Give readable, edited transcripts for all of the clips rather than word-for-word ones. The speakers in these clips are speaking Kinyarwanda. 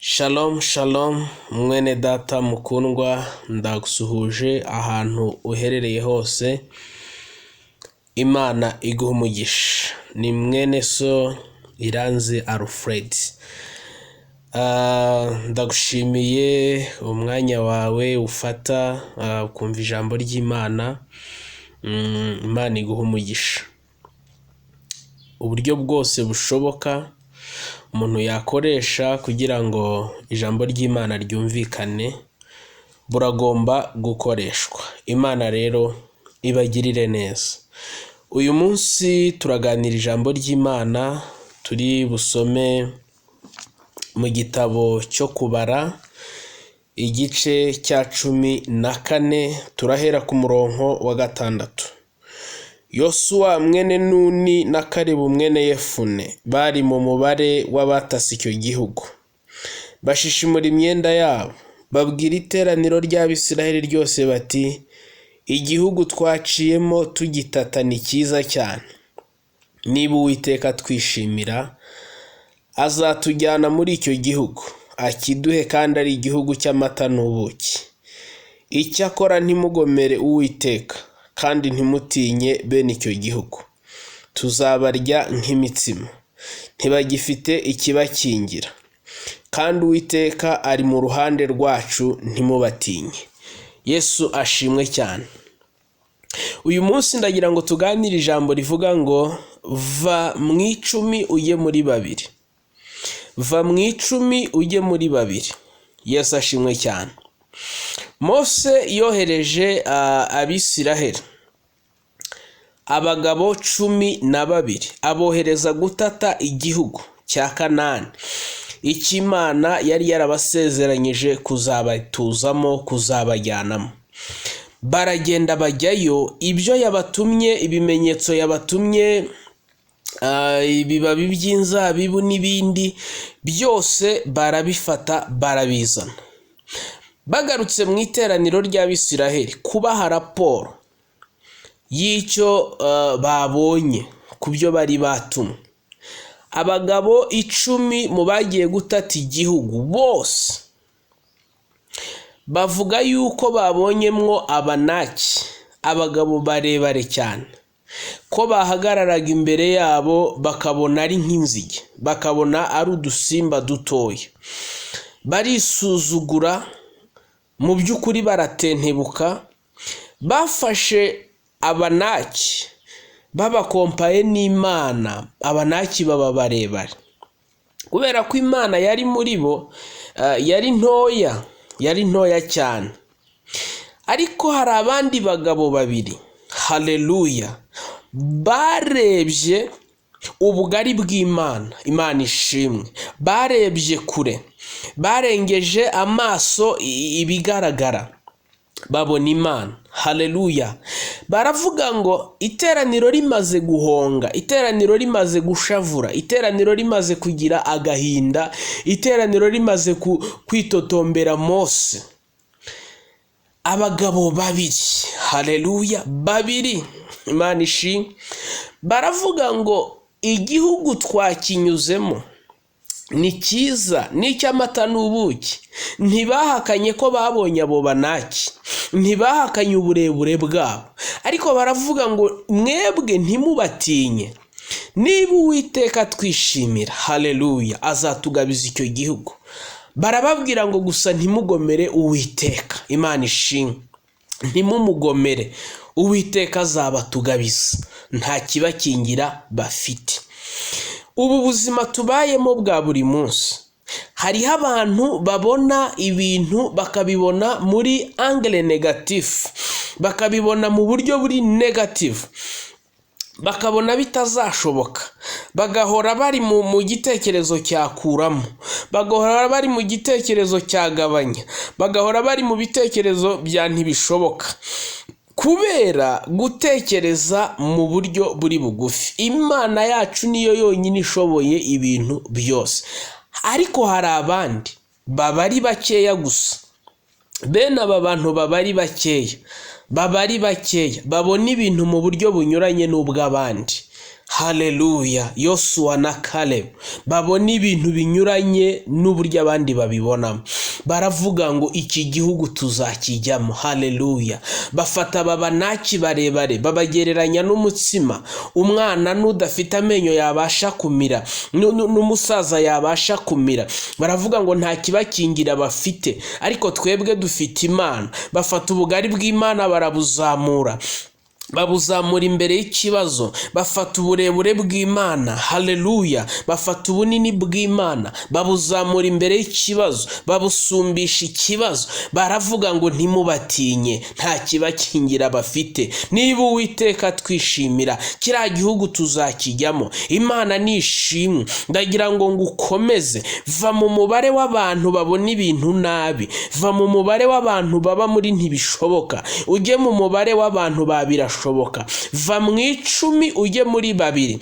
Shalom shalom mwene data mukundwa, ndagusuhuje ahantu uherereye hose. Imana iguha umugisha. Ni mwene so Iranzi Alfred. Ndagushimiye umwanya wawe ufata ukumva ijambo ry'Imana. Imana iguha umugisha. Uburyo bwose bushoboka umuntu yakoresha kugira ngo ijambo ry'Imana ryumvikane buragomba gukoreshwa. Imana rero ibagirire neza. Uyu munsi turaganira ijambo ry'Imana, turi busome mu gitabo cyo kubara igice cya 14, turahera ku murongo wa 6. Yosuwa mwene Nuni na Kalebu mwene Yefune bari mu mubare w'abatasi icyo gihugu. Bashishimura imyenda yabo, babwira iteraniro ry'Abisiraheli ryose bati, igihugu twaciyemo tugitata ni cyiza cyane. Niba Uwiteka twishimira, azatujyana muri icyo gihugu, akiduhe kandi ari igihugu cy'amata n'ubuki. Icyakora ntimugomere Uwiteka, kandi ntimutinye bene icyo gihugu. Tuzabarya nk'imitsima, ntibagifite ikibakingira, kandi Uwiteka ari mu ruhande rwacu, ntimubatinye. Yesu ashimwe cyane. Uyu munsi ndagira ngo tuganire ijambo rivuga ngo va mu 10 ujye muri 2. Va mu 10 ujye muri 2. Yesu ashimwe cyane. Mose yohereje Abisiraheli abagabo 12 abohereza gutata igihugu cya Kanani, Imana yari yarabasezeranyije kuzabatuzamo, kuzabajyanamo. Baragenda bajyayo, ibyo yabatumye, ibimenyetso yabatumye, ibibabi by'inzabibu n'ibindi byose barabifata barabizana. Bagarutse mu iteraniro ry'Abisiraheli kubaha raporo y'icyo babonye ku byo bari batumwe. Abagabo 10 mu bagiye gutata igihugu bose bavuga yuko babonyemwo Abanaki, abagabo barebare cyane, ko bahagararaga imbere yabo bakabona ari nk'inzige, bakabona ari udusimba dutoya. Barisuzugura, mu by'ukuri baratentebuka. Bafashe Abanaki babakompaye n'Imana, Abanaki baba barebare, kubera ko Imana yari muri bo yari ntoya cyane. Ariko hari abandi bagabo 2, haleluya, barebye ubugari bw'Imana. Imana ishimwe. Barebye kure, barengeje amaso ibigaragara, babona Imana. Haleluya. Baravuga ngo iteraniro rimaze guhonga, iteraniro rimaze gushavura, iteraniro rimaze kugira agahinda, iteraniro rimaze kwitotombera Mose, abagabo 2, haleluya, 2, Imana ishimwe, baravuga ngo igihugu twakinyuzemo ni cyiza, n'icy'amata n'ubuki. Ntibahakanye ko babonye abo Banaki, ntibahakanye uburebure bwabo, ariko baravuga ngo mwebwe ntimubatinye. Niba Uwiteka twishimira, haleluya, azatugabiza icyo gihugu. Barababwira ngo gusa ntimugomere Uwiteka. Imana ishimwe. Ntimumugomere, Uwiteka azabatugabiza, nta kibakingira bafite. Ubu buzima tubayemo bwa buri munsi, hariho abantu babona ibintu bakabibona muri angle negative, bakabibona mu buryo buri negative, bakabona bitazashoboka, bagahora bari mu gitekerezo cyakuramo, bagahora bari mu gitekerezo cyagabanya, bagahora bari mu bitekerezo bya ntibishoboka, kubera gutekereza mu buryo buri bugufi. Imana yacu niyo yonyine ishoboye ibintu byose, ariko hari abandi babari bakeya gusa. Bene aba bantu babari bakeya babona ibintu mu buryo bunyuranye n'ubw'abandi. Haleluya. Yosuwa na Kalebu babona ibintu binyuranye n'uburyo abandi babibonamo. Baravuga ngo iki gihugu tuzakijyamo. Haleluya. Bafata ababanaki barebare babagereranya n'umutsima umwana n'udafite amenyo yabasha kumira, n'umusaza yabasha kumira. Baravuga ngo nta kibakingira bafite, ariko twebwe dufite Imana. Bafata ubugari bw'Imana barabuzamura, babuzamura imbere y'ikibazo. Bafata uburebure bw'Imana, haleluya, bafata ubunini bw'Imana babuzamura imbere y'ikibazo, babusumbisha ikibazo. Baravuga ngo ntimubatinye, nta kibakingira bafite. Niba Uwiteka twishimira, kiriya gihugu tuzakijyamo. Imana nishimwe. Ndagira ngo ngukomeze, va mu mubare w'abantu babona ibintu nabi, va mu mubare w'abantu baba muri ntibishoboka, ujye mu mubare w'abantu babirashoboka. Va mu 10 ujye muri 2,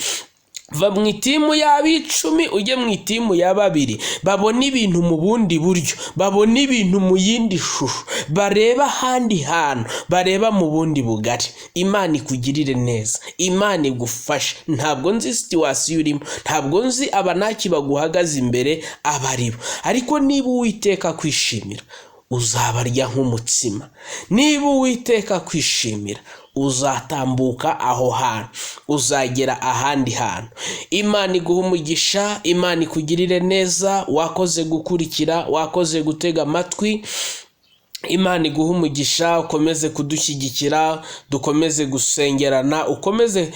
va mu itimu y'ab'icumi ujye mu itimu y'ababiri. Babona ibintu mu bundi buryo, babona ibintu mu yindi shusho, bareba ahandi hantu, bareba mu bundi bugari. Imana ikugirire neza, Imana igufashe. Ntabwo nzi situation urimo, ntabwo nzi abanaki baguhagaze imbere abaribo, ariko niba Uwiteka kwishimira, uzabarya nk'umutsima. Niba Uwiteka kwishimira, uzatambuka aho hantu, uzagera ahandi hantu. Imana iguha umugisha, Imana ikugirire neza. Wakoze gukurikira, wakoze gutega amatwi. Imana iguha umugisha, ukomeze kudushyigikira, dukomeze gusengerana, ukomeze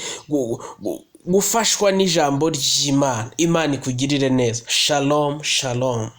gufashwa n'ijambo ry'Imana. Imana ikugirire neza. Shalom, shalom.